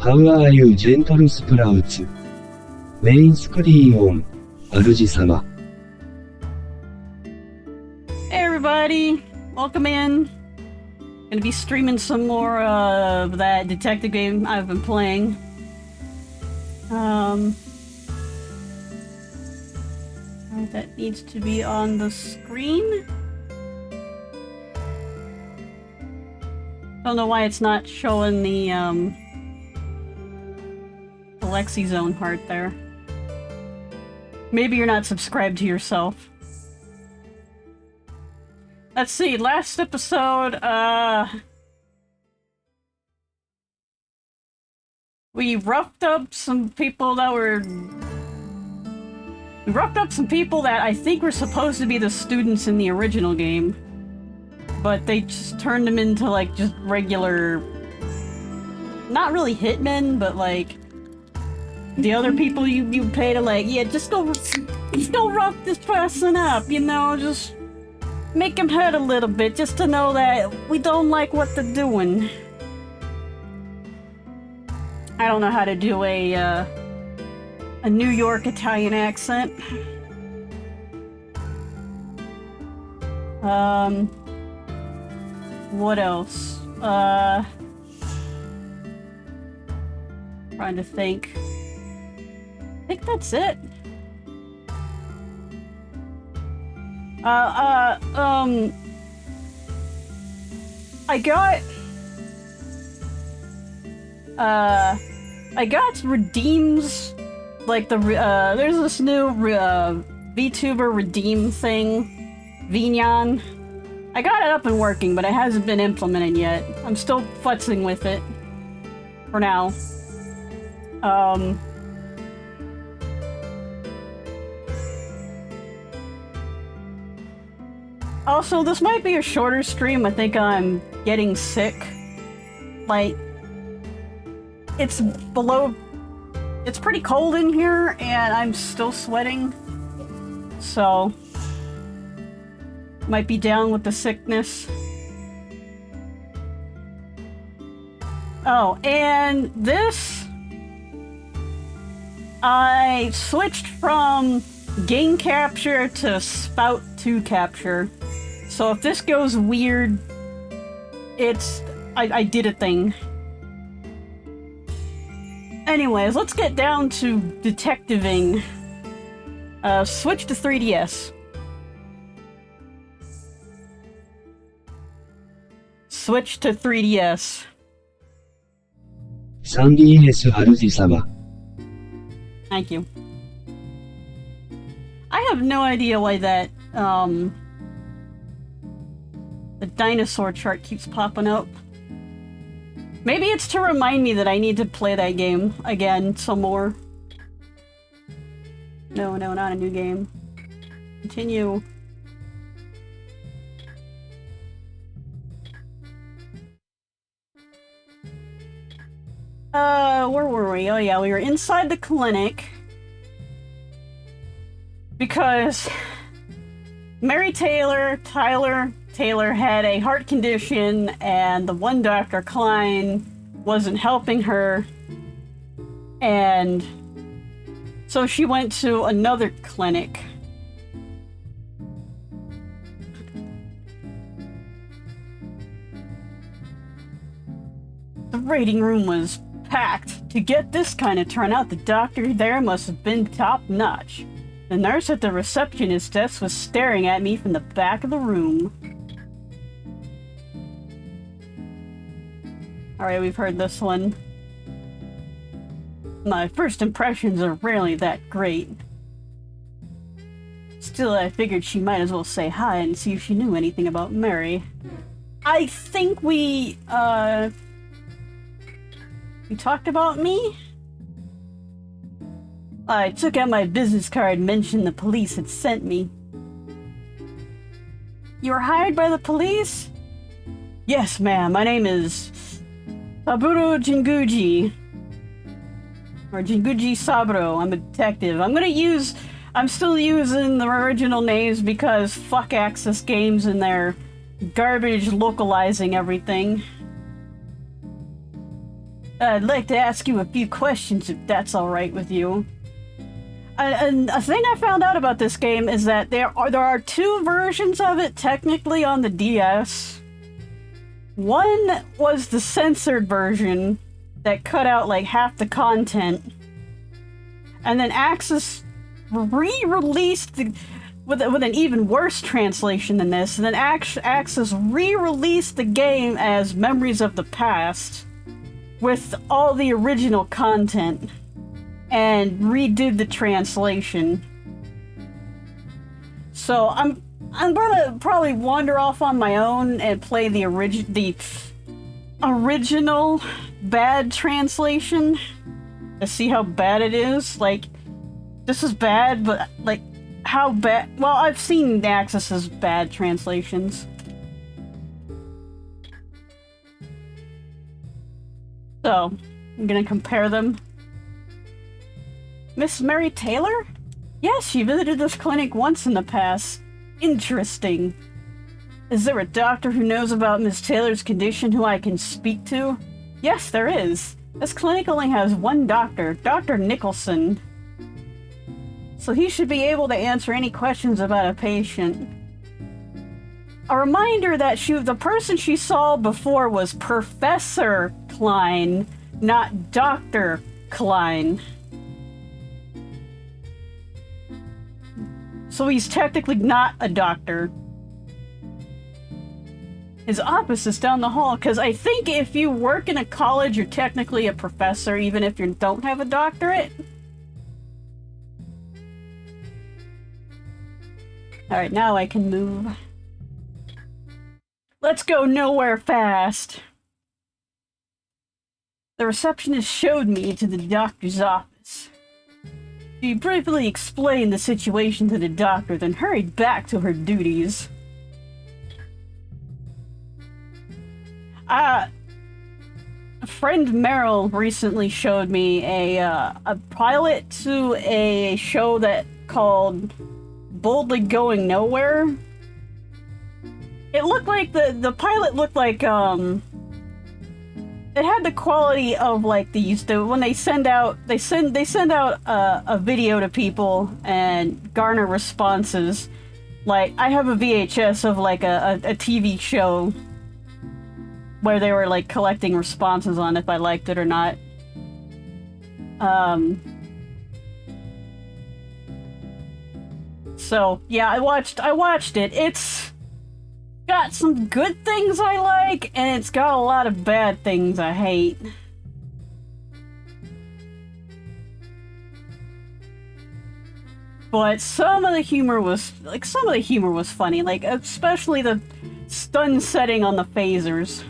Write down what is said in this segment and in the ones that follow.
How are you, gentle sprouts? メインスクリーンオン、主様。Hey everybody, welcome in. Gonna be streaming some more of that detective game I've been playing. That needs to be on the screen. Don't know why it's not showing the Alexi Zone part there. Maybe you're not subscribed to yourself. Let's see, last episode, we roughed up some people that I think were supposed to be the students in the original game. But they just turned them into, like, just regular... Not really hitmen, but, like... The other people you pay to, like, yeah, just go rough this person up, you know, just... Make him hurt a little bit, just to know that we don't like what they're doing. I don't know how to do a New York Italian accent. What else? Trying to think. I think that's it. I got redeems, like there's this new VTuber redeem thing, Vignon. I got it up and working, but it hasn't been implemented yet. I'm still futzing with it for now. Also, this might be a shorter stream. I think I'm getting sick. Like, it's pretty cold in here, and I'm still sweating. So, might be down with the sickness. Oh, and this... I switched from game capture to spout 2 capture. So if this goes weird, it's... I did a thing. Anyways, let's get down to detectiving. Switch to 3DS. Switch to 3DS. 3DS 主様。 Thank you. I have no idea why that, the dinosaur chart keeps popping up. Maybe it's to remind me that I need to play that game again some more. No, not a new game. Continue. Where were we? Oh yeah, we were inside the clinic. Because Mary Tyler had a heart condition, and the one Dr. Klein wasn't helping her, and so she went to another clinic. The waiting room was packed. To get this kind of turnout, the doctor there must have been top-notch. The nurse at the receptionist desk was staring at me from the back of the room. Alright, we've heard this one. My first impressions are rarely that great. Still, I figured she might as well say hi and see if she knew anything about Mary. I think we talked about me? I took out my business card and mentioned the police had sent me. You were hired by the police? Yes, ma'am. My name is Saburou Jinguuji. Or Jinguuji Saburou. I'm a detective. I'm still using the original names because fuck AksysGames and their garbage localizing everything. I'd like to ask you a few questions if that's alright with you. And a thing I found out about this game is that there are two versions of it technically on the DS. One was the censored version that cut out like half the content. And then Aksys re-released with an even worse translation than this. And then Aksys re-released the game as Memories of the Past with all the original content and redid the translation. So I'm gonna probably wander off on my own and play the original bad translation to see how bad it is. Like, this is bad, but like, how bad? Well, I've seen Aksys's bad translations. So, I'm gonna compare them. Miss Mary Taylor? Yes, she visited this clinic once in the past. Interesting. Is there a doctor who knows about Miss Taylor's condition who I can speak to? Yes, there is. This clinic only has one doctor, Dr. Nicholson. So he should be able to answer any questions about a patient. A reminder that the person she saw before was Professor Klein, not Dr. Klein. So he's technically not a doctor. His office is down the hall, because I think if you work in a college, you're technically a professor, even if you don't have a doctorate. Alright, now I can move. Let's go nowhere fast. The receptionist showed me to the doctor's office. She briefly explained the situation to the doctor, then hurried back to her duties. A friend Meryl recently showed me a pilot to a show that called Boldly Going Nowhere. It looked like the pilot looked like it had the quality of like when they send out a video to people and garner responses. Like, I have a VHS of like a TV show where they were like collecting responses on if I liked it or not. So yeah, I watched it. It's got some good things I like, and it's got a lot of bad things I hate. But some of the humor was funny, like especially the stun setting on the phasers.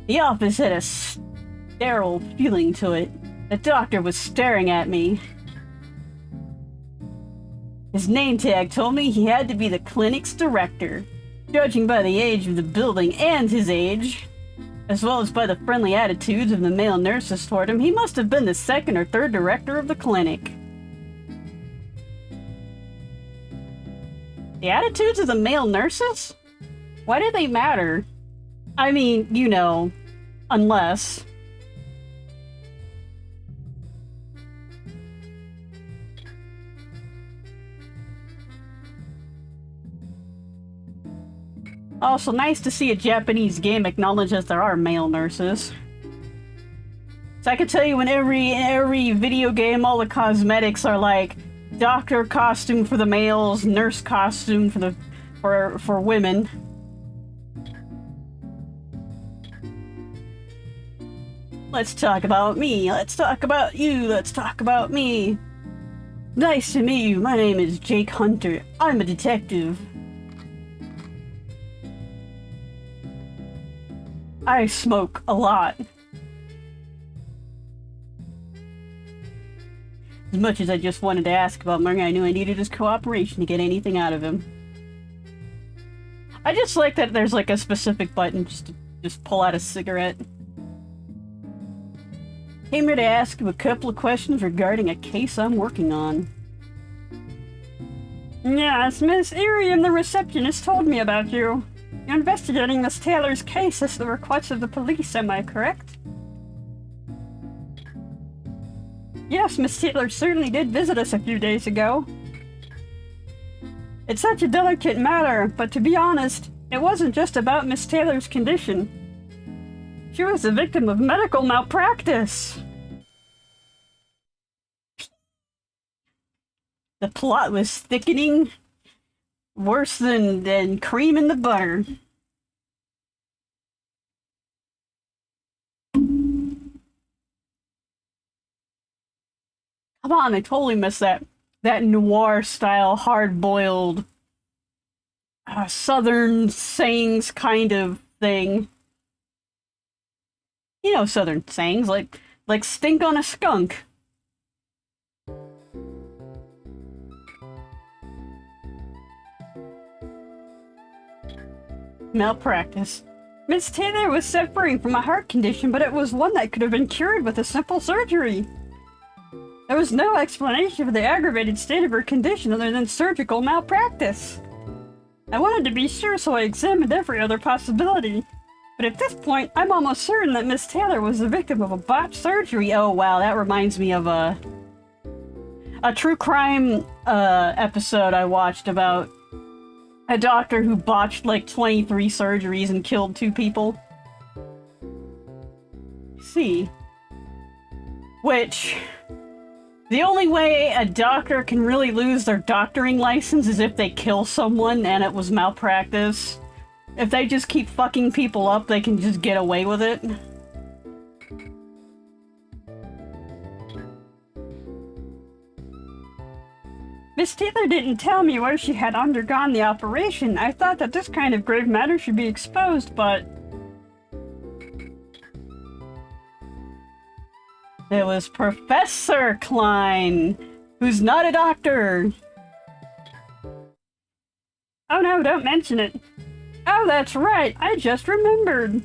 The office had a sterile feeling to it. The doctor was staring at me. His name tag told me he had to be the clinic's director. Judging by the age of the building and his age, as well as by the friendly attitudes of the male nurses toward him, he must have been the second or third director of the clinic. The attitudes of the male nurses? Why do they matter? I mean, you know, unless... Also, nice to see a Japanese game acknowledge that there are male nurses. So I can tell you in every video game, all the cosmetics are like doctor costume for the males, nurse costume for women. Let's talk about me. Let's talk about you. Let's talk about me. Nice to meet you. My name is Jake Hunter. I'm a detective. I smoke a lot. As much as I just wanted to ask about Murray, I knew I needed his cooperation to get anything out of him. I just like that there's like a specific button just to pull out a cigarette. Came here to ask you a couple of questions regarding a case I'm working on. Yes, Miss Erie and the receptionist told me about you. You're investigating Miss Taylor's case as the request of the police, am I correct? Yes, Miss Taylor certainly did visit us a few days ago. It's such a delicate matter, but to be honest, it wasn't just about Miss Taylor's condition. She was the victim of medical malpractice. The plot was thickening, worse than cream in the butter. Come on, I totally missed that noir-style, hard-boiled, southern sayings kind of thing. You know, southern sayings, like stink on a skunk. Malpractice. Miss Taylor was suffering from a heart condition, but it was one that could have been cured with a simple surgery. There was no explanation for the aggravated state of her condition other than surgical malpractice. I wanted to be sure, so I examined every other possibility. But at this point, I'm almost certain that Miss Taylor was the victim of a botched surgery. Oh wow, that reminds me of a true crime episode I watched about a doctor who botched like 23 surgeries and killed 2 people. See. Which, the only way a doctor can really lose their doctoring license is if they kill someone and it was malpractice. If they just keep fucking people up, they can just get away with it. Miss Taylor didn't tell me where she had undergone the operation. I thought that this kind of grave matter should be exposed, but... There was Professor Klein, who's not a doctor. Oh no, don't mention it. Oh, that's right, I just remembered.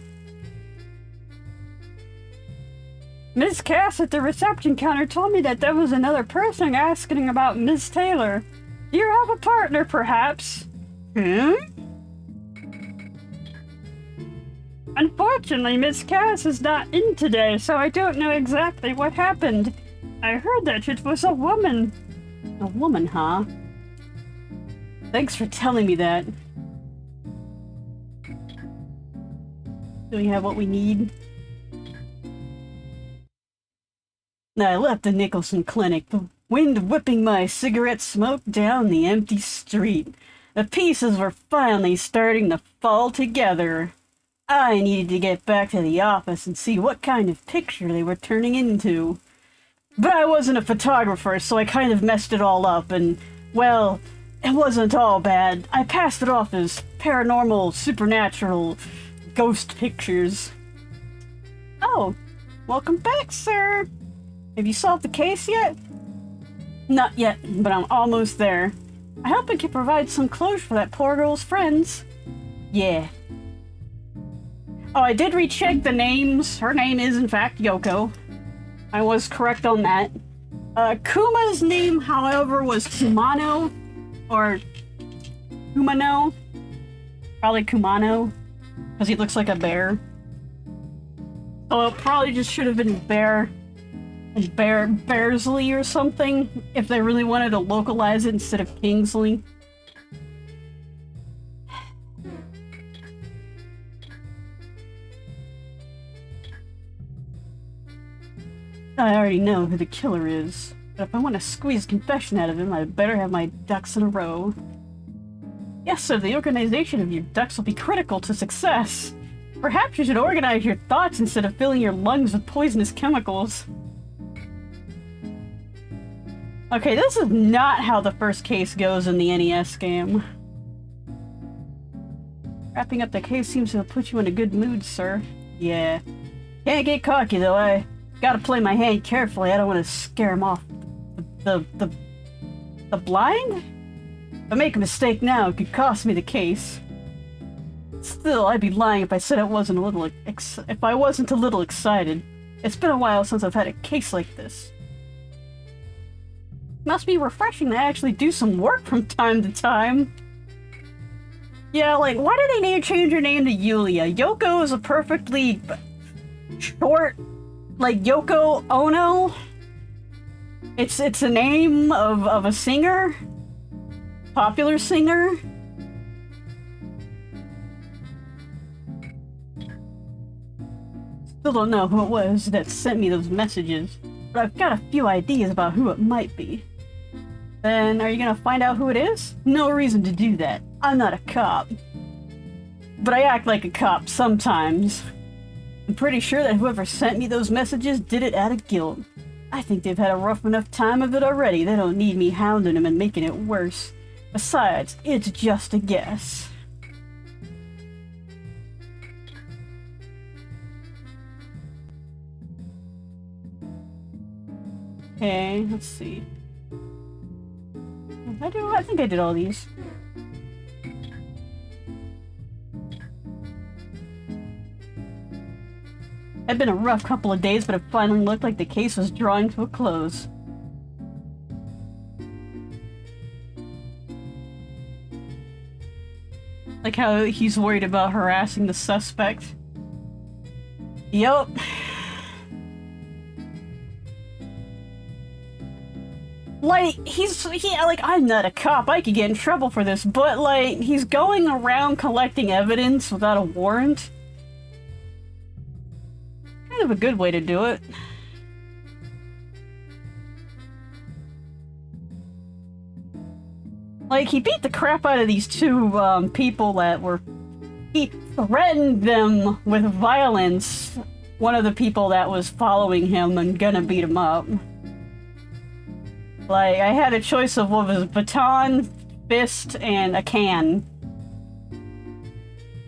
Miss Cass at the reception counter told me that there was another person asking about Miss Taylor. Do you have a partner, perhaps? Unfortunately, Miss Cass is not in today, so I don't know exactly what happened. I heard that it was a woman. A woman, huh? Thanks for telling me that. Do we have what we need? I left the Nicholson Clinic, the wind whipping my cigarette smoke down the empty street. The pieces were finally starting to fall together. I needed to get back to the office and see what kind of picture they were turning into. But I wasn't a photographer, so I kind of messed it all up, and, well, it wasn't all bad. I passed it off as paranormal, supernatural, ghost pictures. Oh, welcome back, sir. Have you solved the case yet? Not yet, but I'm almost there. I hope I can provide some closure for that poor girl's friends. Yeah. Oh, I did recheck the names. Her name is, in fact, Yoko. I was correct on that. Kuma's name, however, was Kumano. Or Kumano. Probably Kumano. Because he looks like a bear. So it probably just should have been Bearsley or something, if they really wanted to localize it instead of Kingsley. I already know who the killer is, but if I want to squeeze confession out of him, I better have my ducks in a row. Yes, sir, the organization of your ducks will be critical to success. Perhaps you should organize your thoughts instead of filling your lungs with poisonous chemicals. Okay, this is not how the first case goes in the NES game. Wrapping up the case seems to have put you in a good mood, sir. Yeah. Can't get cocky, though. I gotta play my hand carefully. I don't want to scare him off. The blind? If I make a mistake now, it could cost me the case. Still, I'd be lying if I said I wasn't a little excited. It's been a while since I've had a case like this. Must be refreshing to actually do some work from time to time. Yeah, like, why did they change her name to Yulia? Yoko is a perfectly short, like, Yoko Ono. It's a name of a singer. Popular singer. Still don't know who it was that sent me those messages, but I've got a few ideas about who it might be. Then, are you gonna find out who it is? No reason to do that. I'm not a cop. But I act like a cop sometimes. I'm pretty sure that whoever sent me those messages did it out of guilt. I think they've had a rough enough time of it already. They don't need me hounding them and making it worse. Besides, it's just a guess. Okay, let's see. I think I did all these. It's been a rough couple of days, but it finally looked like the case was drawing to a close. Like how he's worried about harassing the suspect. Yup. Like, like, I'm not a cop, I could get in trouble for this, but, like, he's going around collecting evidence without a warrant. Kind of a good way to do it. Like, he beat the crap out of these two, people that were... He threatened them with violence, one of the people that was following him and gonna beat him up. Like, I had a choice of what was a baton, fist, and a can.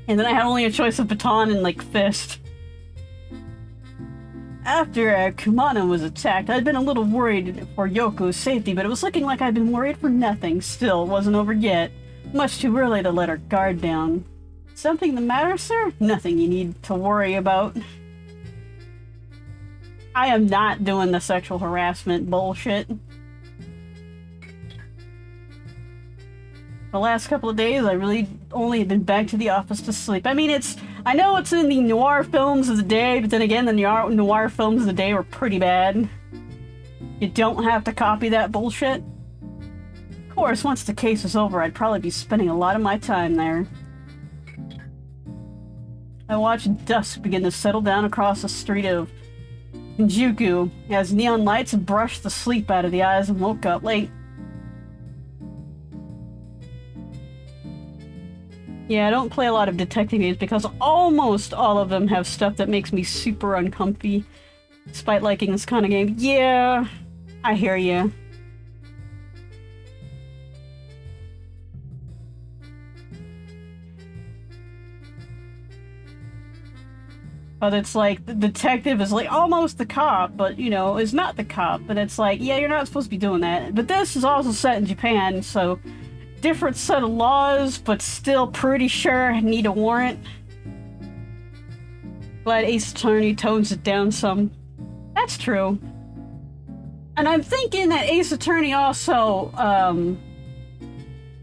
And then I had only a choice of baton and, like, fist. After Kumano was attacked, I'd been a little worried for Yoko's safety, but it was looking like I'd been worried for nothing. Still, it wasn't over yet. Much too early to let our guard down. Something the matter, sir? Nothing you need to worry about. I am not doing the sexual harassment bullshit. The last couple of days, I really only have been back to the office to sleep. I mean, I know it's in the noir films of the day, but then again, the noir films of the day were pretty bad. You don't have to copy that bullshit. Of course, once the case is over, I'd probably be spending a lot of my time there. I watched dusk begin to settle down across the street of Jinguuji as neon lights brushed the sleep out of the eyes and woke up late. Yeah, I don't play a lot of detective games because almost all of them have stuff that makes me super uncomfy, despite liking this kind of game. Yeah, I hear ya. But it's like, the detective is like almost the cop, but, you know, is not the cop. But it's like, yeah, you're not supposed to be doing that. But this is also set in Japan, so... different set of laws, but still pretty sure I need a warrant. Glad Ace Attorney tones it down some. That's true. And I'm thinking that Ace Attorney also,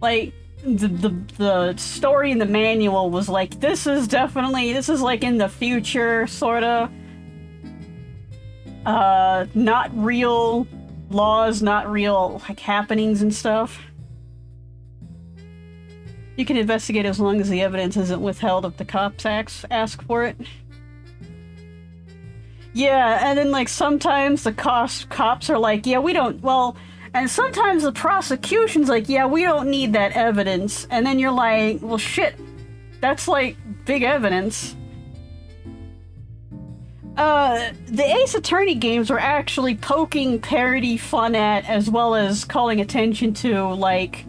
like, the story in the manual was like, this is like in the future, sorta. Not real laws, not real, like, happenings and stuff. You can investigate as long as the evidence isn't withheld if the cops ask for it. Yeah, and then, like, sometimes the cops are like, yeah, we don't, well, and sometimes the prosecution's like, yeah, we don't need that evidence. And then you're like, well, shit, that's, like, big evidence. The Ace Attorney games were actually poking parody fun at, as well as calling attention to, like,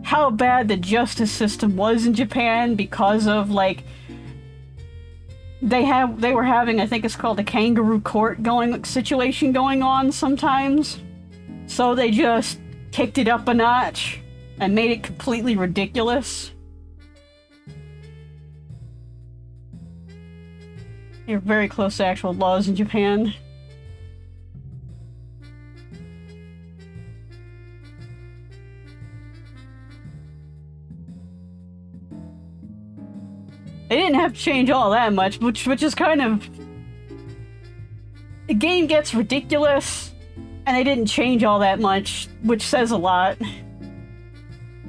how bad the justice system was in Japan because of, like, they were having, I think it's called a kangaroo court situation going on sometimes. So they just kicked it up a notch and made it completely ridiculous. You're very close to actual laws in Japan. have to change all that much, which is kind of... The game gets ridiculous, and they didn't change all that much, which says a lot.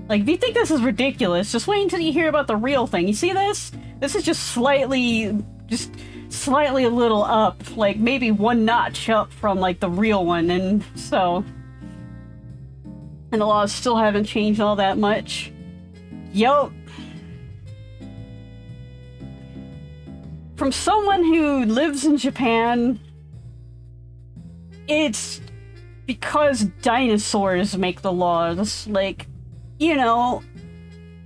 Like, if you think this is ridiculous, just wait until you hear about the real thing. You see this? This is just slightly a little up, like maybe one notch up from like the real one, and so... And the laws still haven't changed all that much. Yup. From someone who lives in Japan, it's because dinosaurs make the laws. Like, you know,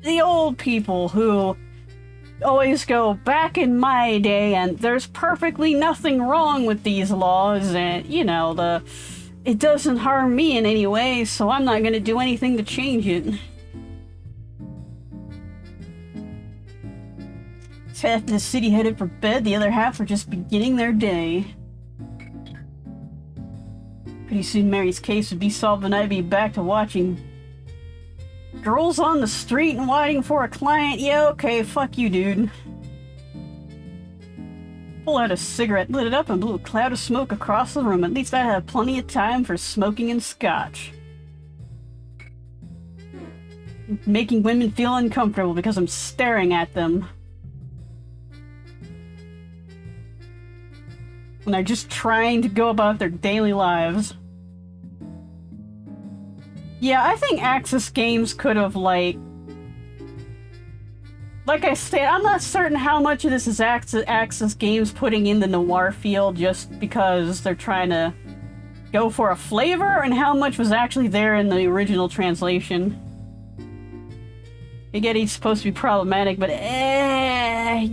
the old people who always go, back in my day, and there's perfectly nothing wrong with these laws, and, you know, it doesn't harm me in any way, so I'm not gonna do anything to change it. Half of the city headed for bed, the other half are just beginning their day. Pretty soon Mary's case would be solved and I'd be back to watching girls on the street and waiting for a client. Yeah, okay, fuck you, dude. Pulled out a cigarette, lit it up, and blew a cloud of smoke across the room. At least I had plenty of time for smoking and scotch. Making women feel uncomfortable because I'm staring at them. When they're just trying to go about their daily lives. Yeah, I think AksysGames could have, like I said, I'm not certain how much of this is AksysGames putting in the noir field just because they're trying to go for a flavor, and how much was actually there in the original translation. I get he's supposed to be problematic, but yeah.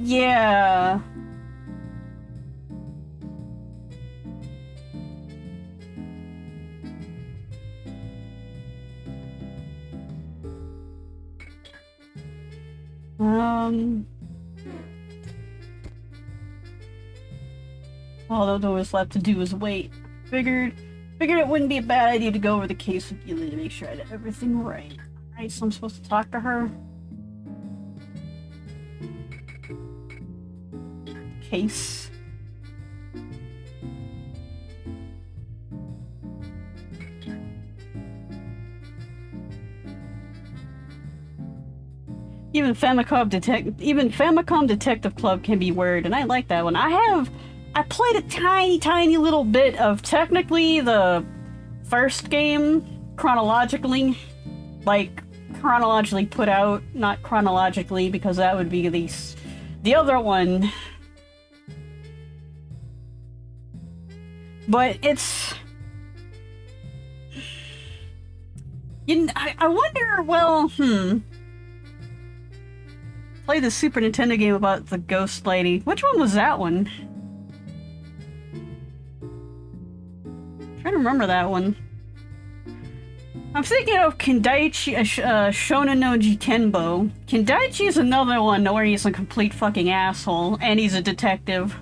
All there was left to do was wait. Figured it wouldn't be a bad idea to go over the case with you to make sure I did everything right. Alright, so I'm supposed to talk to her. Case. Even Famicom Detective Club can be weird, and I like that one. I played a tiny little bit of technically the first game chronologically. Like, chronologically put out, not chronologically, because that would be the other one. But it's... I wonder, well, Play the Super Nintendo game about the ghost lady. Which one was that one? I'm trying to remember that one. I'm thinking of Kendaichi Shonen no Jitenbo. Kendaichi is another one where he's a complete fucking asshole, and he's a detective.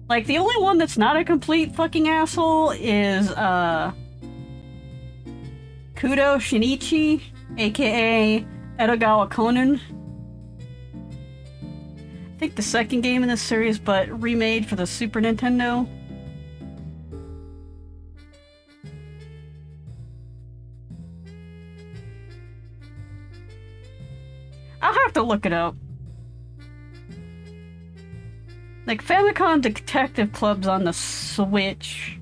Like, the only one that's not a complete fucking asshole is, Kudo Shinichi, aka Edogawa Conan. I think the second game in this series, but remade for the Super Nintendo. I'll have to look it up. Like, Famicom Detective Club's on the Switch.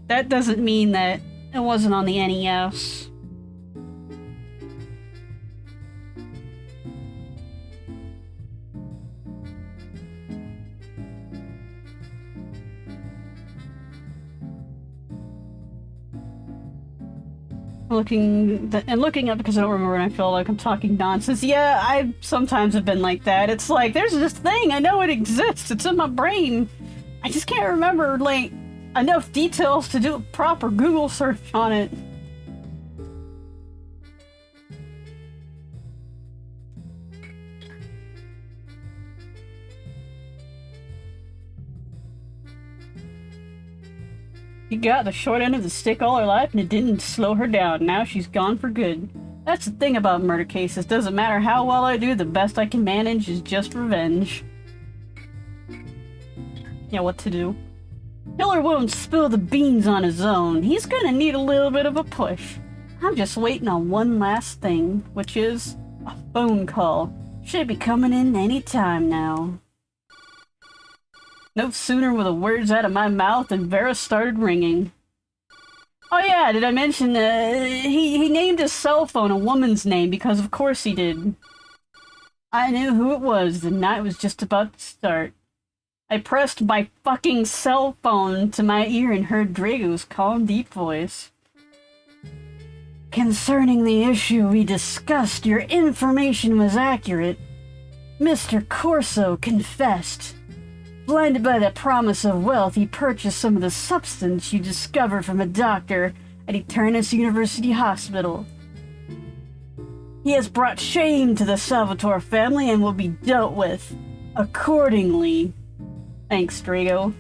That doesn't mean that it wasn't on the NES. Looking up because I don't remember and I feel like I'm talking nonsense. Yeah, I sometimes have been like that. It's like, there's this thing, I know it exists, it's in my brain. I just can't remember, like, enough details to do a proper Google search on it. She got the short end of the stick all her life and it didn't slow her down. Now she's gone for good. That's the thing about murder cases. Doesn't matter how well I do, the best I can manage is just revenge. Yeah, what to do? Killer won't spill the beans on his own. He's gonna need a little bit of a push. I'm just waiting on one last thing, which is a phone call. Should be coming in any time now. No sooner were the words out of my mouth than Vera started ringing. Oh yeah, did I mention, he named his cell phone a woman's name because of course he did. I knew who it was. The night was just about to start. I pressed my fucking cell phone to my ear and heard Drago's calm, deep voice. Concerning the issue we discussed, your information was accurate. Mr. Corso confessed. Blinded by the promise of wealth, he purchased some of the substance you discovered from a doctor at Eternus University Hospital. He has brought shame to the Salvatore family and will be dealt with accordingly. Thanks, Drago.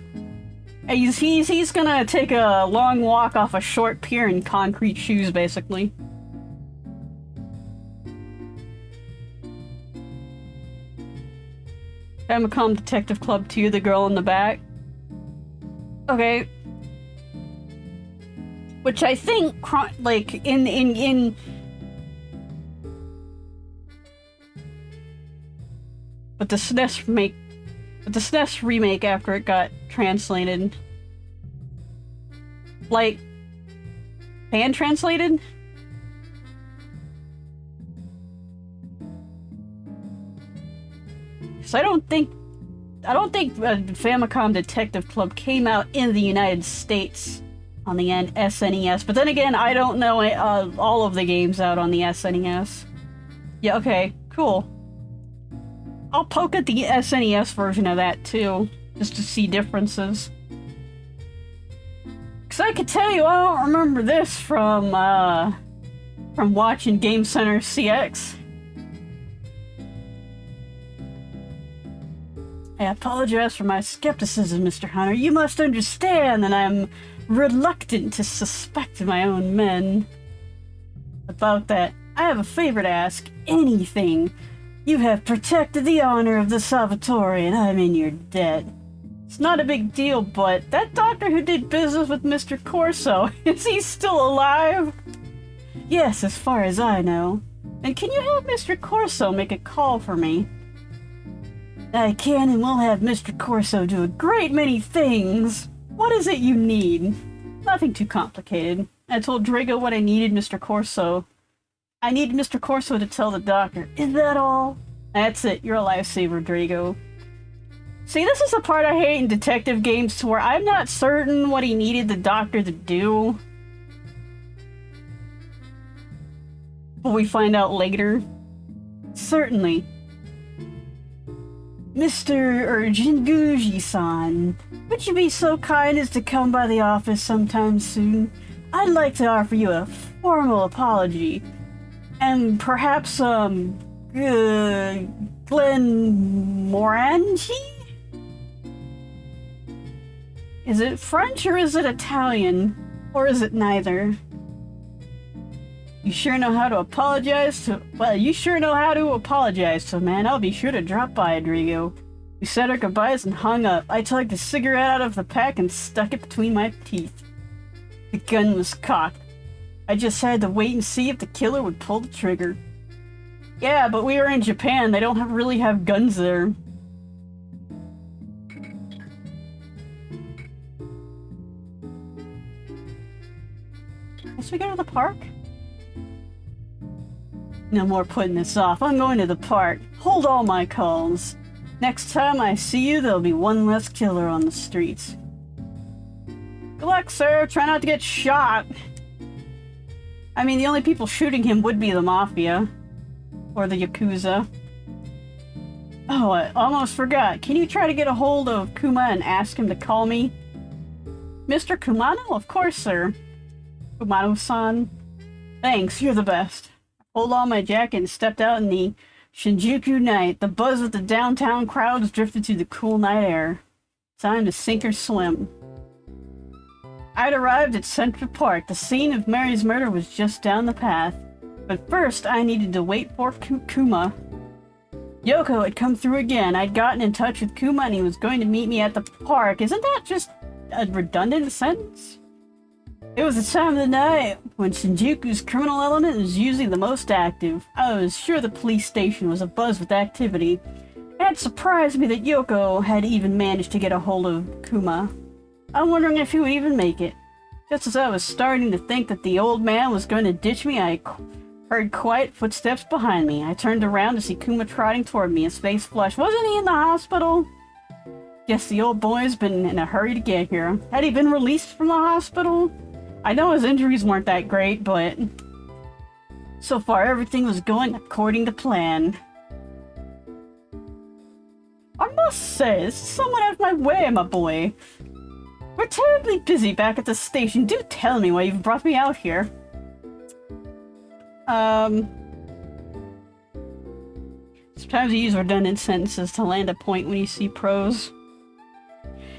He's gonna take a long walk off a short pier in concrete shoes, basically. Famicom Detective Club 2, the girl in the back. Okay. Which I think, like, in... But the SNES remake after it got translated. Like, fan translated? So I don't think Famicom Detective Club came out in the United States on the SNES, but then again, I don't know all of the games out on the SNES. Yeah, okay, cool. I'll poke at the SNES version of that too, just to see differences. Cause I could tell you, I don't remember this from watching Game Center CX. I apologize for my skepticism, Mr. Hunter. You must understand that I'm reluctant to suspect my own men. About that, I have a favor to ask. Anything. You have protected the honor of the Salvatore, and I'm in your debt. It's not a big deal, but that doctor who did business with Mr. Corso, is he still alive? Yes, as far as I know. And can you have Mr. Corso make a call for me? I can and will have Mr. Corso do a great many things. What is it you need? Nothing too complicated. I told Drago what I needed Mr. Corso. I need Mr. Corso to tell the doctor. Is that all? That's it. You're a lifesaver, Drago. See, this is the part I hate in detective games to where I'm not certain what he needed the doctor to do. But we find out later. Certainly. Mr. Jinguuji-san, would you be so kind as to come by the office sometime soon? I'd like to offer you a formal apology. And perhaps, Glen Morangi? Is it French or is it Italian? Or is it neither? You sure know how to apologize to... Well, you sure know how to apologize to, man. I'll be sure to drop by, Rodrigo. We said our goodbyes and hung up. I tugged a cigarette out of the pack and stuck it between my teeth. The gun was cocked. I just had to wait and see if the killer would pull the trigger. Yeah, but we were in Japan. They don't really have guns there. Guess we go to the park? No more putting this off. I'm going to the park. Hold all my calls. Next time I see you, there'll be one less killer on the streets. Good luck, sir. Try not to get shot. I mean, the only people shooting him would be the Mafia. Or the Yakuza. Oh, I almost forgot. Can you try to get a hold of Kuma and ask him to call me? Mr. Kumano? Of course, sir. Kumano-san. Thanks, you're the best. I pulled on my jacket and stepped out in the Shinjuku night. The buzz of the downtown crowds drifted through the cool night air. Time to sink or swim. I'd arrived at Central Park. The scene of Mary's murder was just down the path. But first, I needed to wait for Kuma. Yoko had come through again. I'd gotten in touch with Kuma and he was going to meet me at the park. Isn't that just a redundant sentence? It was the time of the night when Shinjuku's criminal element is usually the most active. I was sure the police station was abuzz with activity. It had surprised me that Yoko had even managed to get a hold of Kuma. I'm wondering if he would even make it. Just as I was starting to think that the old man was going to ditch me, I heard quiet footsteps behind me. I turned around to see Kuma trotting toward me, his face flushed. Wasn't he in the hospital? Guess the old boy's been in a hurry to get here. Had he been released from the hospital? I know his injuries weren't that great, but so far everything was going according to plan. I must say, this is somewhat out of my way, my boy. We're terribly busy back at the station. Do tell me why you've brought me out here. Sometimes you use redundant sentences to land a point when you see prose.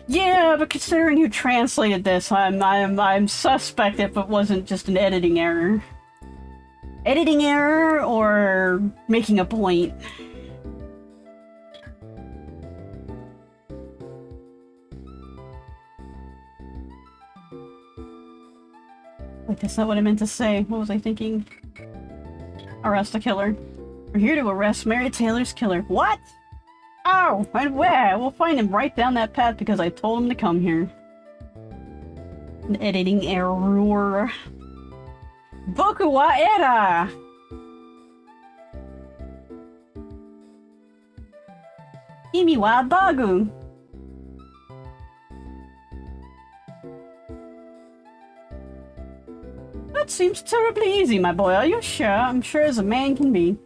Yeah, but considering you translated this, I'm suspect if it wasn't just an editing error. Editing error or making a point. Wait, that's not what I meant to say. What was I thinking? Arrest a killer. We're here to arrest Mary Taylor's killer. What? Oh, and where? We'll find him right down that path because I told him to come here. An editing error. Boku wa era! Imi wa bagu! That seems terribly easy, my boy. Are you sure? I'm sure as a man can be.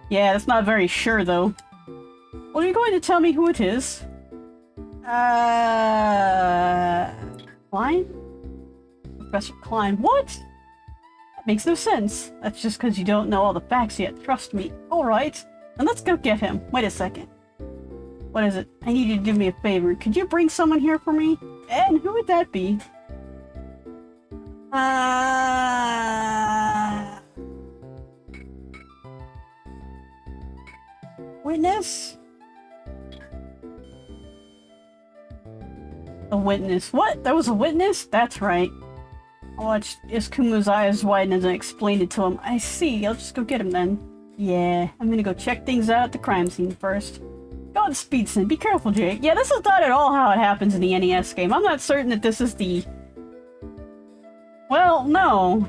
Yeah, that's not very sure, though. Well, are you going to tell me who it is? Klein? Professor Klein. What? That makes no sense. That's just because you don't know all the facts yet. Trust me. Alright. Then let's go get him. Wait a second. What is it? I need you to do me a favor. Could you bring someone here for me? And who would that be? Witness? A witness. What? There was a witness? That's right. I watched Kuma's eyes widen as I explained it to him. I see. I'll just go get him then. Yeah, I'm gonna go check things out at the crime scene first. Godspeed, Sin. Be careful, Jake. Yeah, this is not at all how it happens in the NES game. I'm not certain that this is the... Well, no.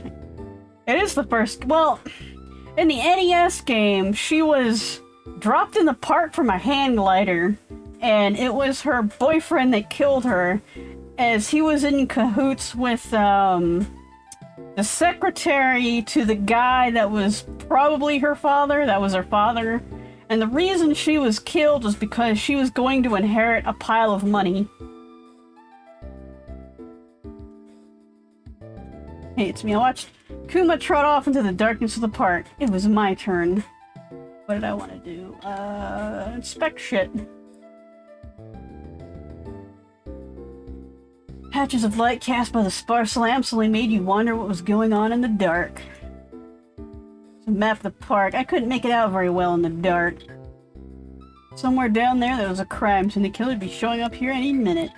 It is the first... Well, in the NES game, she was dropped in the park from a hang glider, and it was her boyfriend that killed her, as he was in cahoots with, the secretary to the guy that was probably her father, that was her father, and the reason she was killed was because she was going to inherit a pile of money. Hey, it's me. I watched Kuma trot off into the darkness of the park. It was my turn. What did I want to do? Inspect shit. Patches of light cast by the sparse lamps only made you wonder what was going on in the dark. It's a map of the park. I couldn't make it out very well in the dark. Somewhere down there was a crime scene. The killer would be showing up here any minute.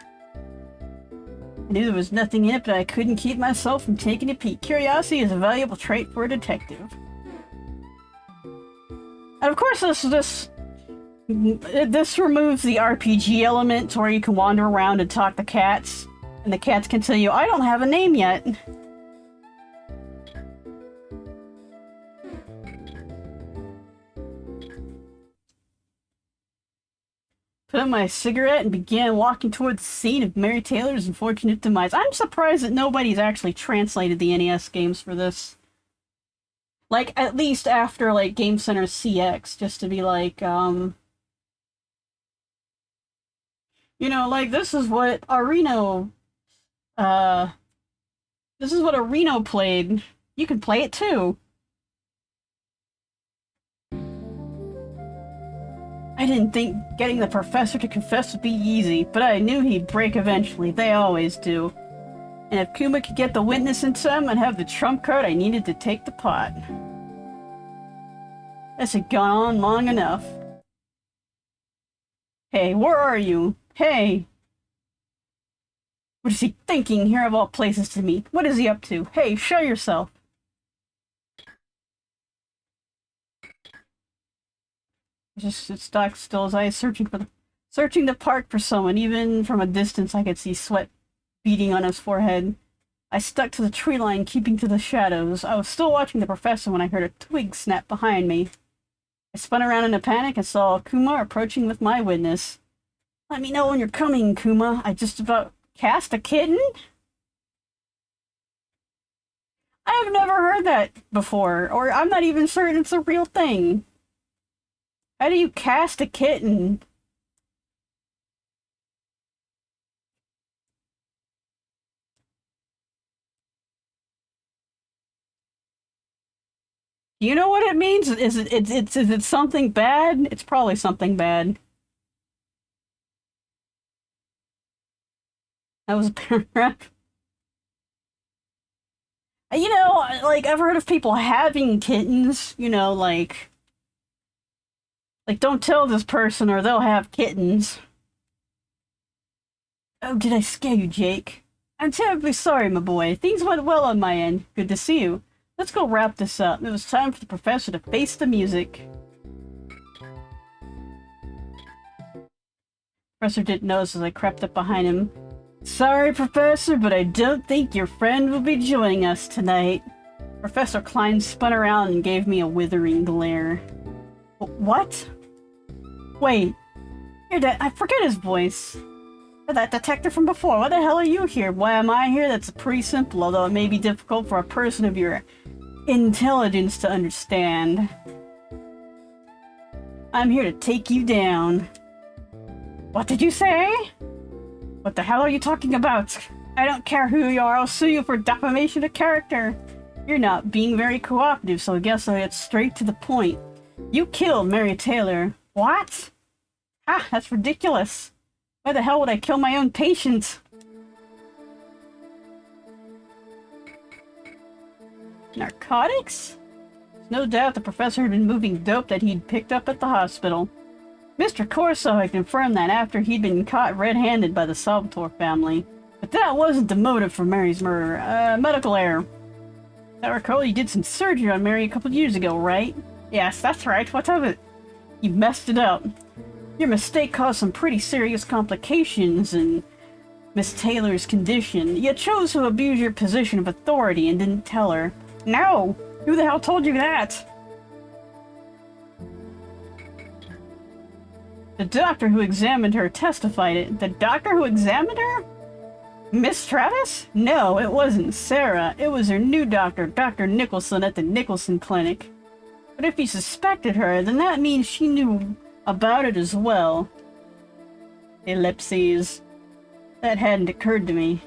I knew there was nothing in it, but I couldn't keep myself from taking a peek. Curiosity is a valuable trait for a detective. And of course, this removes the RPG element to where you can wander around and talk to cats. And the cats can tell you, I don't have a name yet. Put out my cigarette and began walking toward the scene of Mary Taylor's unfortunate demise. I'm surprised that nobody's actually translated the NES games for this. Like, at least after, like, Game Center CX, just to be like, you know, like, this is what Areno, played. You can play it too. I didn't think getting the professor to confess would be easy, but I knew he'd break eventually. They always do. And if Kuma could get the witness in time, I'd have the trump card I needed to take the pot. This had gone on long enough. Hey, where are you? Hey! What is he thinking here of all places to meet? What is he up to? Hey, show yourself! Just stock still as eyes searching the park for someone. Even from a distance I could see sweat beading on his forehead. I stuck to the tree line, keeping to the shadows. I was still watching the professor when I heard a twig snap behind me. I spun around in a panic and saw Kuma approaching with my witness. Let me know when you're coming, Kuma. I just about cast a kitten? I have never heard that before, or I'm not even certain it's a real thing. How do you cast a kitten? Do you know what it means? Is it something bad? It's probably something bad. That was a paragraph. You know, like, I've heard of people having kittens, you know, like, don't tell this person or they'll have kittens. Oh, did I scare you, Jake? I'm terribly sorry, my boy. Things went well on my end. Good to see you. Let's go wrap this up. It was time for the professor to face the music. Professor didn't notice as I crept up behind him. Sorry, Professor, but I don't think your friend will be joining us tonight. Professor Klein spun around and gave me a withering glare. What? Wait. You're I forget his voice. That detective from before. What the hell are you here? Why am I here? That's pretty simple, although it may be difficult for a person of your intelligence to understand. I'm here to take you down. What did you say? What the hell are you talking about? I don't care who you are, I'll sue you for defamation of character. You're not being very cooperative, so I guess I'll get straight to the point. You killed Mary Taylor. What? Ah, that's ridiculous. Why the hell would I kill my own patient? Narcotics? There's no doubt the professor had been moving dope that he'd picked up at the hospital. Mr. Corso had confirmed that after he'd been caught red-handed by the Salvatore family. But that wasn't the motive for Mary's murder. Medical error. I recall you did some surgery on Mary a couple years ago, right? Yes, that's right. What of it? You messed it up. Your mistake caused some pretty serious complications in Miss Taylor's condition. You chose to abuse your position of authority and didn't tell her. No! Who the hell told you that? The doctor who examined her testified it. The doctor who examined her? Miss Travis? No, it wasn't Sarah. It was her new doctor, Dr. Nicholson at the Nicholson Clinic. But if you suspected her, then that means she knew about it as well. Ellipses. That hadn't occurred to me.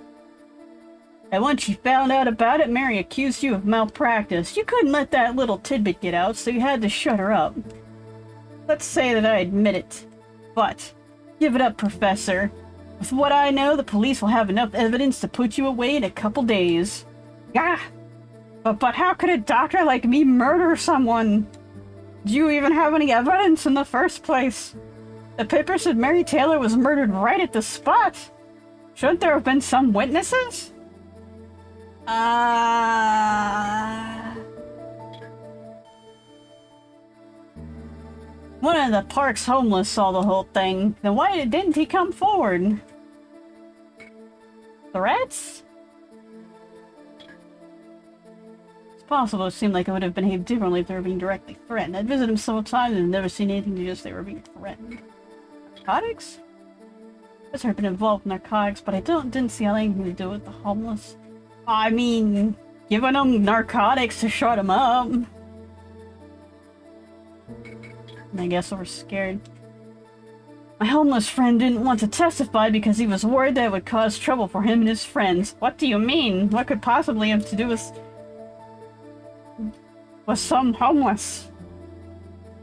And once she found out about it, Mary accused you of malpractice. You couldn't let that little tidbit get out, so you had to shut her up. Let's say that I admit it. But, give it up, Professor. With what I know, the police will have enough evidence to put you away in a couple days. Ah! But how could a doctor like me murder someone? Do you even have any evidence in the first place? The paper said Mary Taylor was murdered right at the spot. Shouldn't there have been some witnesses? One of the park's homeless saw the whole thing. Then why didn't he come forward? Threats? It's possible it seemed like it would have behaved differently if they were being directly threatened. I'd visited him several times and never seen anything to suggest they were being threatened. Narcotics? I've heard been involved in narcotics, but I didn't see anything to do with the homeless. I mean, giving them narcotics to shut them up. I guess I was scared. My homeless friend didn't want to testify because he was worried that it would cause trouble for him and his friends. What do you mean? What could possibly have to do with some homeless?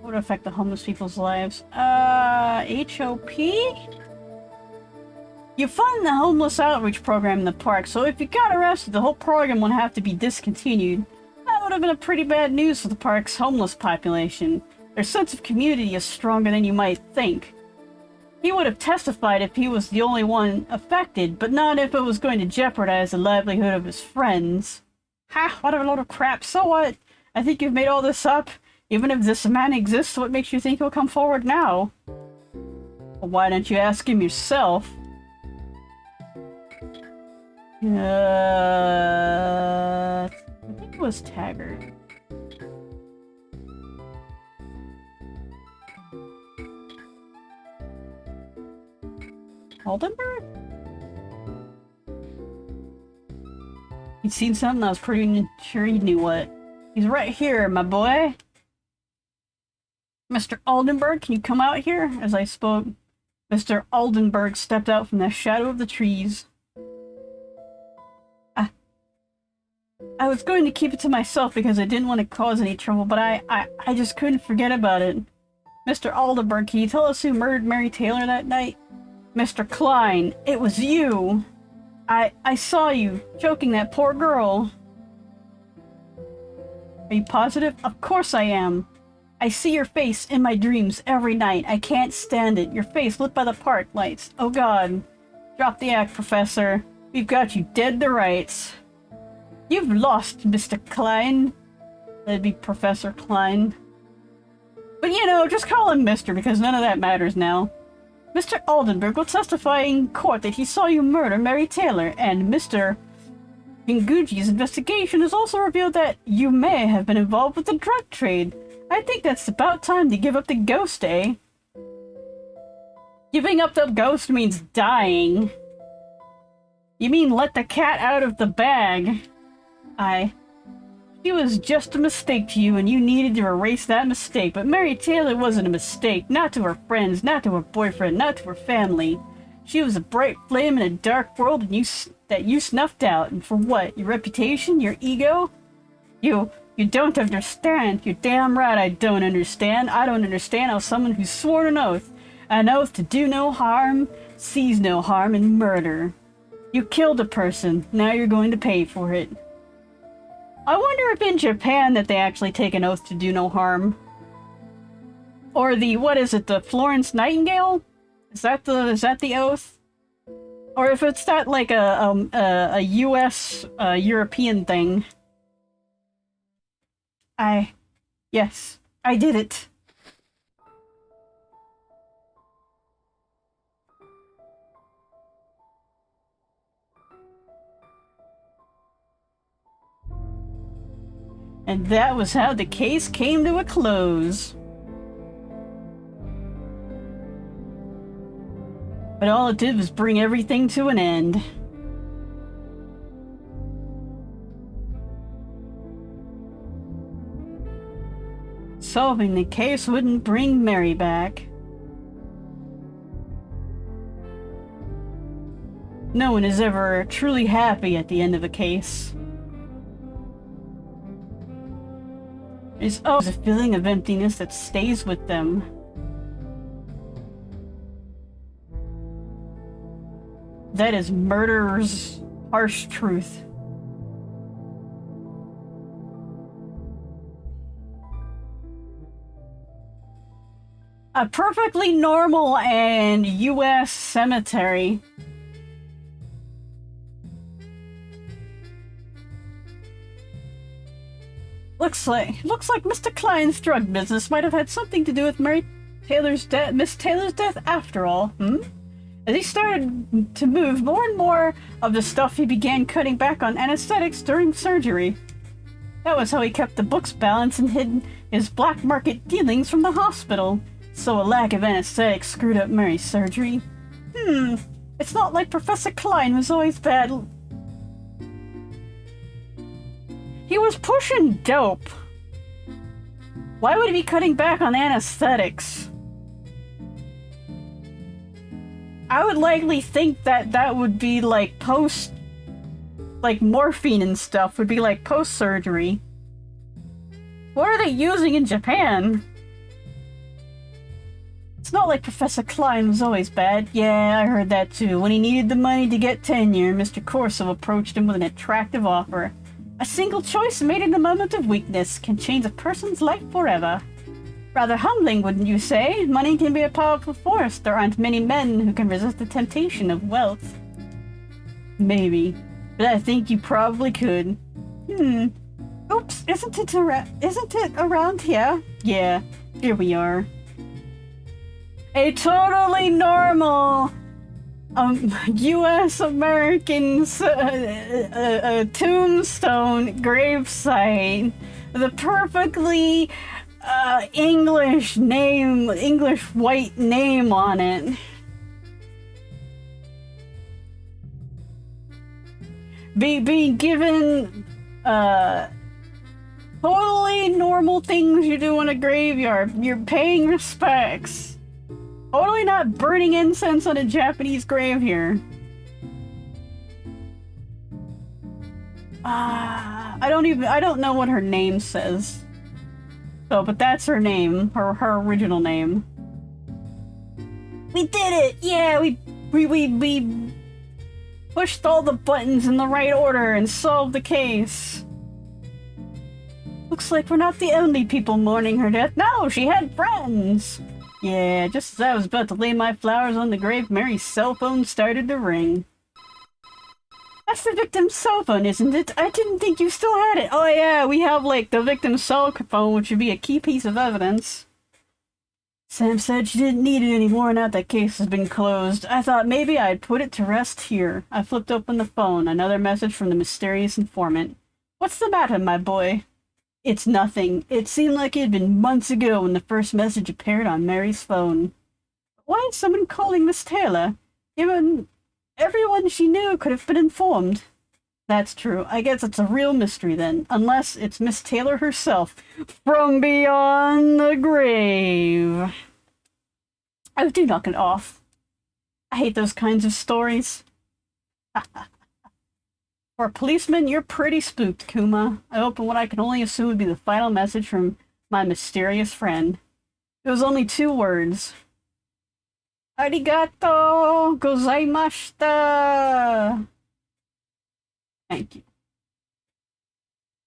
What would affect the homeless people's lives? HOP? You fund the homeless outreach program in the park, so if you got arrested, the whole program would have to be discontinued. That would have been a pretty bad news for the park's homeless population. Their sense of community is stronger than you might think. He would have testified if he was the only one affected, but not if it was going to jeopardize the livelihood of his friends. Ha! What a load of crap. So what? I think you've made all this up. Even if this man exists, what makes you think he'll come forward now? Well, why don't you ask him yourself? I think it was Taggart. Oldenburg? He'd seen something I was pretty sure he knew what. He's right here, my boy. Mr. Oldenburg, can you come out here? As I spoke, Mr. Oldenburg stepped out from the shadow of the trees. I was going to keep it to myself because I didn't want to cause any trouble, but I just couldn't forget about it. Mr. Oldenburg, can you tell us who murdered Mary Taylor that night? Mr. Klein, it was you. I saw you choking that poor girl. Are you positive? Of course I am. I see your face in my dreams every night. I can't stand it. Your face lit by the park lights. Oh God. Drop the act, Professor. We've got you dead to rights. You've lost, Mr. Klein. That'd be Professor Klein. But you know, just call him Mr. because none of that matters now. Mr. Oldenburg will testify in court that he saw you murder Mary Taylor, and Mr. Jinguuji's investigation has also revealed that you may have been involved with the drug trade. I think that's about time to give up the ghost, eh? Giving up the ghost means dying. You mean let the cat out of the bag. She was just a mistake to you, and you needed to erase that mistake. But Mary Taylor wasn't a mistake. Not to her friends, not to her boyfriend, not to her family. She was a bright flame in a dark world that you snuffed out. And for what? Your reputation? Your ego? You don't understand. You're damn right I don't understand. I don't understand how someone who's sworn an oath to do no harm, sees no harm in murder. You killed a person. Now you're going to pay for it. I wonder if in Japan that they actually take an oath to do no harm. Or the Florence Nightingale? Is that the oath? Or if it's that like a US European thing. Yes, I did it. And that was how the case came to a close. But all it did was bring everything to an end. Solving the case wouldn't bring Mary back. No one is ever truly happy at the end of a case. There's always a feeling of emptiness that stays with them. That is murder's harsh truth. A perfectly normal and US cemetery. Looks like Mr. Klein's drug business might have had something to do with Miss Taylor's death after all, As he started to move more and more of the stuff, he began cutting back on anesthetics during surgery. That was how he kept the books balanced and hid his black market dealings from the hospital. So a lack of anesthetics screwed up Mary's surgery. It's not like Professor Klein was always bad. He was pushing dope. Why would he be cutting back on anesthetics? I would likely think that would be like morphine and stuff would be like post-surgery. What are they using in Japan? It's not like Professor Klein was always bad. Yeah, I heard that too. When he needed the money to get tenure, Mr. Corso approached him with an attractive offer. A single choice made in a moment of weakness can change a person's life forever. Rather humbling, wouldn't you say? Money can be a powerful force. There aren't many men who can resist the temptation of wealth. Maybe. But I think you probably could. Oops, isn't it around here? Yeah, here we are. A totally normal U.S. American tombstone gravesite. The perfectly English white name on it. Being given totally normal things you do in a graveyard. You're paying respects. Totally not burning incense on a Japanese grave here. I don't know what her name says. So, but that's her name, her original name. We did it! Yeah, we pushed all the buttons in the right order and solved the case. Looks like we're not the only people mourning her death. No, she had friends! Yeah, just as I was about to lay my flowers on the grave, Mary's cell phone started to ring. That's the victim's cell phone, isn't it? I didn't think you still had it. Oh yeah, we have, like, the victim's cell phone, which would be a key piece of evidence. Sam said she didn't need it anymore now that case has been closed. I thought maybe I'd put it to rest here. I flipped open the phone. Another message from the mysterious informant. What's the matter, my boy? It's nothing. It seemed like it had been months ago when the first message appeared on Mary's phone. Why is someone calling Miss Taylor? Even everyone she knew could have been informed. That's true. I guess it's a real mystery then. Unless it's Miss Taylor herself. From beyond the grave. Oh, do knock it off. I hate those kinds of stories. For a policeman, you're pretty spooked, Kuma. I opened what I can only assume would be the final message from my mysterious friend. It was only 2 words. Arigato gozaimashita! Thank you.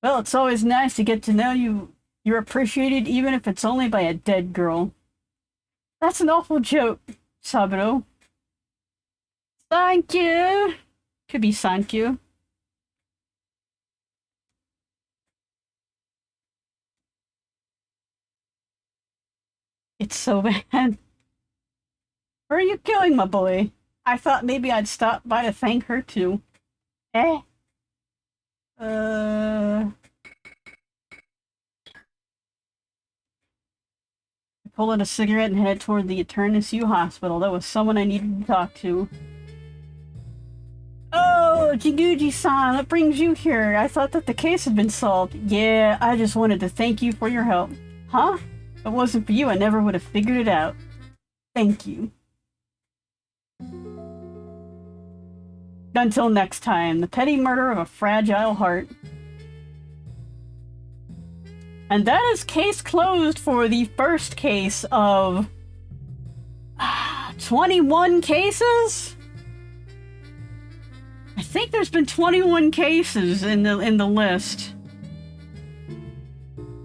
Well, it's always nice to get to know you're appreciated, even if it's only by a dead girl. That's an awful joke, Saburou. Thank you! Could be thank you. It's so bad. Where are you going, my boy? I thought maybe I'd stop by to thank her too. I pulled out a cigarette and headed toward the Eternus U hospital. That was someone I needed to talk to. Oh, Jinguuji-san, what brings you here? I thought that the case had been solved. Yeah, I just wanted to thank you for your help. Huh? If it wasn't for you, I never would have figured it out. Thank you. Until next time, the petty murder of a fragile heart. And that is case closed for the first case of 21 cases? I think there's been 21 cases in the list.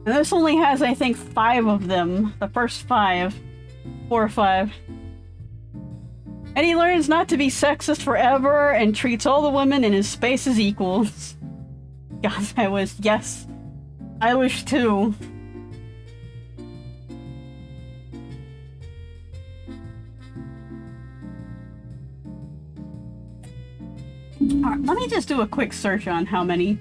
And this only has, I think, 5 of them. The first 5. 4 or 5. And he learns not to be sexist forever and treats all the women in his space as equals. God, yes. I wish too. Alright, let me just do a quick search on how many.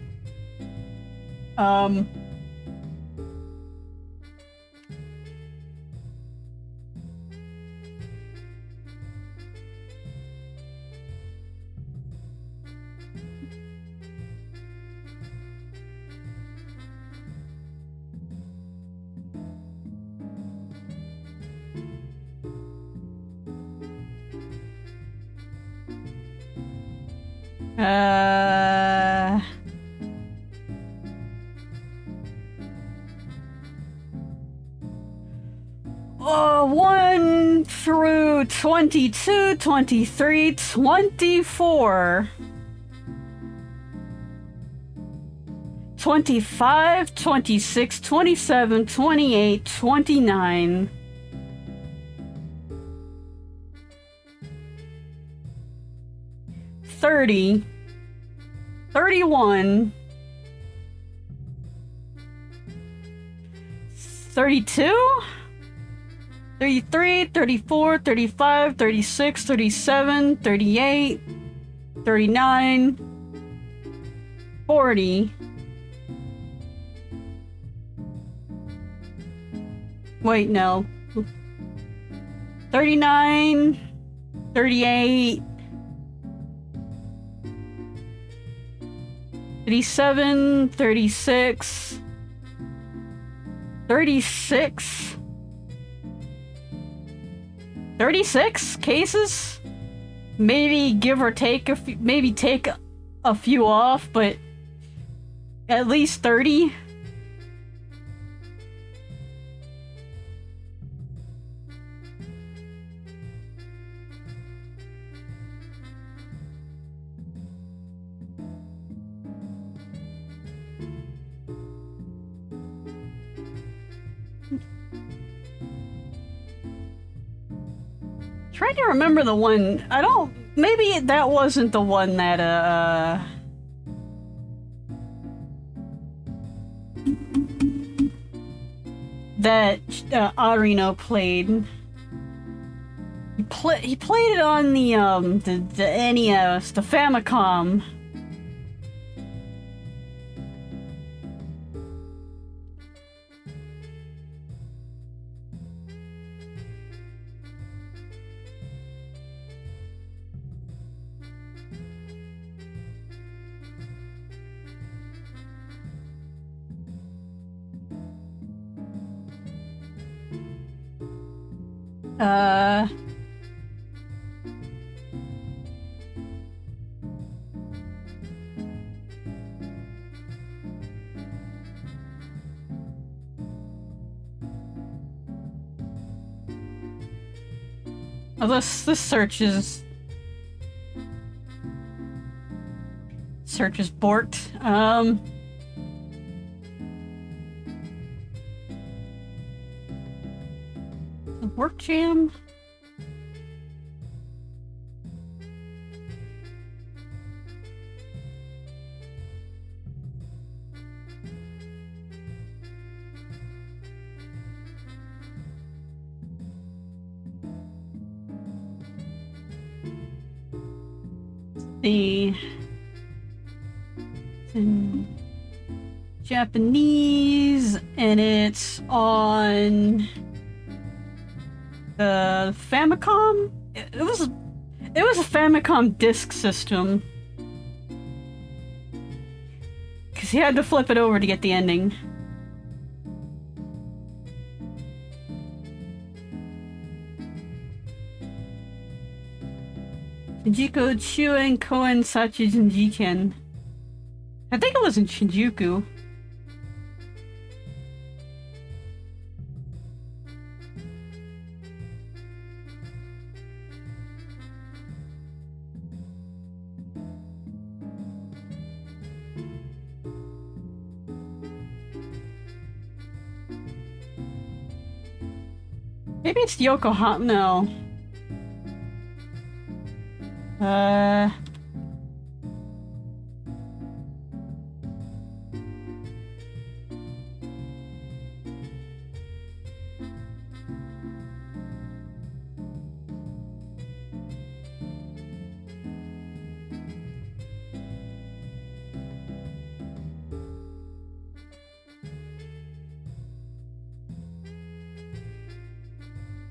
Oh, 1, through 22, 23, 24, 25, 26, 27, 28, 29, 30, 31, 32, 33, 34, 35, 36, 37, 38, 39, 40. Wait, no. 39, 38, 37, 36, 36, 36 cases? Maybe give or take a few, maybe take a few off, but at least 30. Trying to remember the one. I don't. Maybe that wasn't the one that Arino played. He played it on the NES, the Famicom. Oh, this search is borked. The work jam. It's in Japanese, and it's on the Famicom. It was a Famicom disk system, because he had to flip it over to get the ending. Shinjuku Chuen Koen Sachi Jinjiken. I think it was in Shinjuku. Maybe it's Yokohama. No.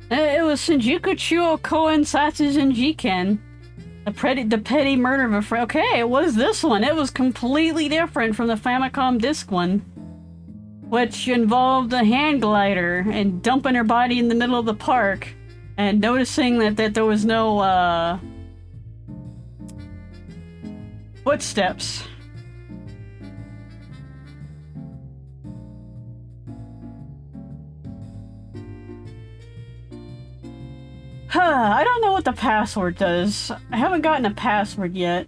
It was Shinjuku Chuo Koen Satsujin Jiken. The petty murder of a friend. Okay, it was this one. It was completely different from the Famicom disc one, which involved a hand glider and dumping her body in the middle of the park and noticing that there was no footsteps. what the password does. I haven't gotten a password yet.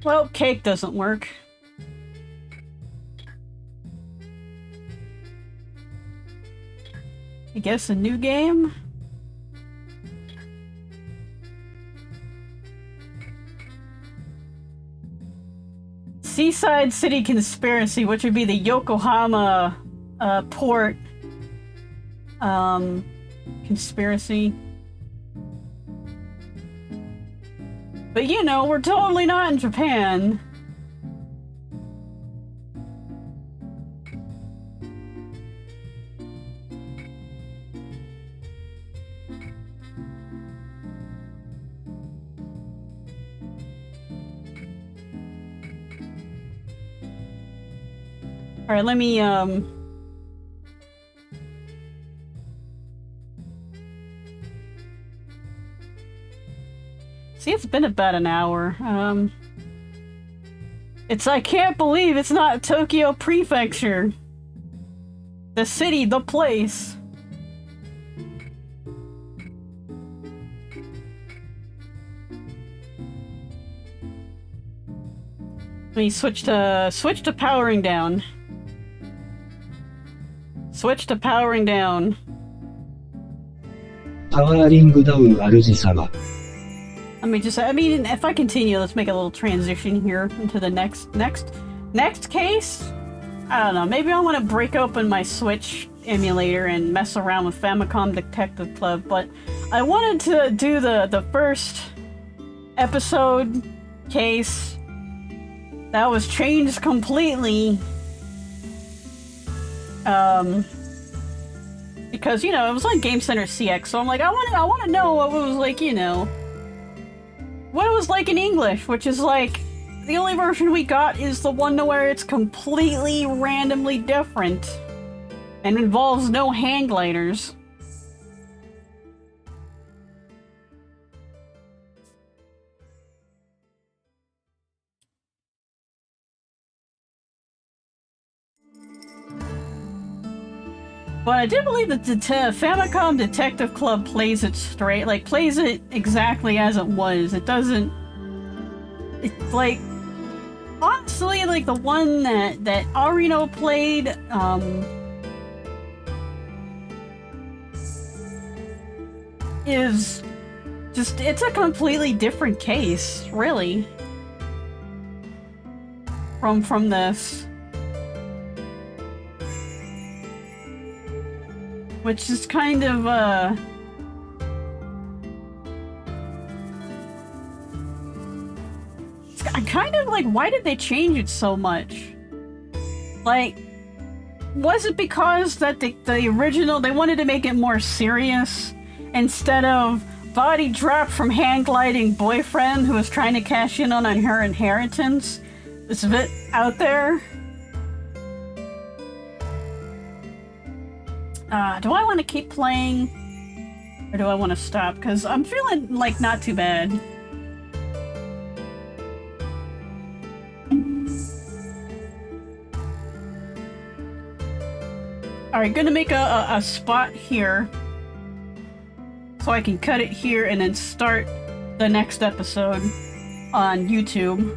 Well, cake doesn't work. I guess a new game? Seaside City Conspiracy, which would be the Yokohama port conspiracy. But you know, we're totally not in Japan. Alright, let me, see, it's been about an hour. I can't believe it's not Tokyo Prefecture. The city, the place. Let me switch to powering down. Switch to powering down. Powering down, 主様. Let me just, I mean, if I continue, let's make a little transition here into the next case? I don't know, maybe I want to break open my Switch emulator and mess around with Famicom Detective Club, but I wanted to do the first episode case that was changed completely. Because, you know, it was on Game Center CX, so I'm like, I want to know what it was like, you know, what it was like in English, which is like, the only version we got is the one where it's completely randomly different and involves no hand gliders. But I do believe that the Famicom Detective Club plays it straight, like, plays it exactly as it was. It doesn't... It's like... Honestly, like, the one that Arino played, is just... It's a completely different case, really. From this. Which is kind of, I'm kind of like, why did they change it so much? Like, was it because that the original, they wanted to make it more serious? Instead of body drop from hand gliding boyfriend who was trying to cash in on her inheritance? It's a bit out there. Do I want to keep playing? Or do I want to stop? Because I'm feeling, like, not too bad. Alright, gonna make a spot here. So I can cut it here and then start the next episode on YouTube.